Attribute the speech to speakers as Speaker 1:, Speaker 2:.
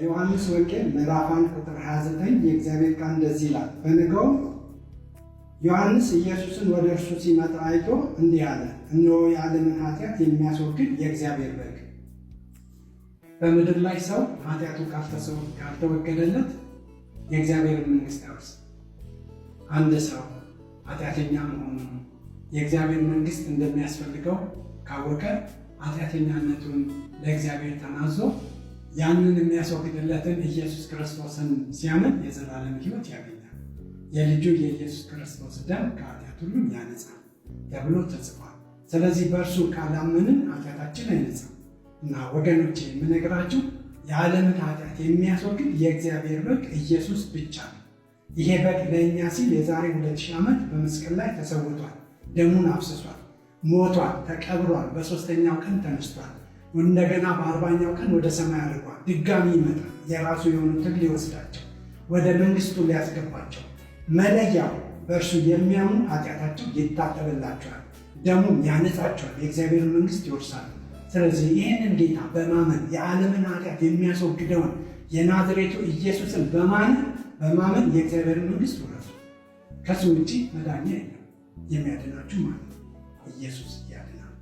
Speaker 1: ዮሐንስ ወንጌል ምዕራፍ 1 ቁጥር 29 የእግዚአብሔር ቃል እንደዚህ ይላል። በነገው ዮሐንስ ኢየሱስን ወደ እርሱ ሲመጣ አይቶ እንዲህ አለ፣ እነሆ የዓለምን ኃጢአት የሚያስወግድ የእግዚአብሔር በግ። በምድር ላይ ሰው ኃጢአቱ ካልተወገደለት የእግዚአብሔርን መንግሥት አይወርስም። አንድ ሰው ኃጢአተኛ መሆኑ የእግዚአብሔር መንግሥት እንደሚያስፈልገው ካወቀ ኃጢአተኛነቱን ለእግዚአብሔር ተናዞ ያንን የሚያስወግድለትን ኢየሱስ ክርስቶስን ሲያምን የዘላለም ሕይወት ያገኛል። የልጁ የኢየሱስ ክርስቶስ ደም ከኃጢአት ሁሉ ያነጻል ተብሎ ተጽፏል። ስለዚህ በእርሱ ካላመንን ኃጢአታችን አይነጻም እና ወገኖቼ የምነግራችሁ የዓለምን ኃጢአት የሚያስወግድ የእግዚአብሔር በግ ኢየሱስ ብቻ ነው። ይሄ በግ ለእኛ ሲል የዛሬ 2000 ዓመት በመስቀል ላይ ተሰውቷል፣ ደሙን አፍስሷል፣ ሞቷል፣ ተቀብሯል፣ በሦስተኛው ቀን ተነስቷል፣ እንደገና በ40ኛው ቀን ወደ ሰማይ አድርጓል። ድጋሚ ይመጣል፣ የራሱ የሆኑትን ሊወስዳቸው፣ ወደ መንግሥቱ ሊያስገባቸው። መለያው በእርሱ የሚያምኑ ኃጢአታቸው ይታጠብላቸዋል፣ ደሙም ያነጻቸዋል፣ የእግዚአብሔር መንግሥት ይወርሳሉ። ስለዚህ ይህንን ጌታ በማመን የዓለምን ኃጢአት የሚያስወግደውን የናዝሬቱ ኢየሱስን በማመን የእግዚአብሔር መንግሥት ውረሱ። ከሱ ውጭ መዳኛ የለም። የሚያድናችሁ ማለት ነው ኢየሱስ ያድናል።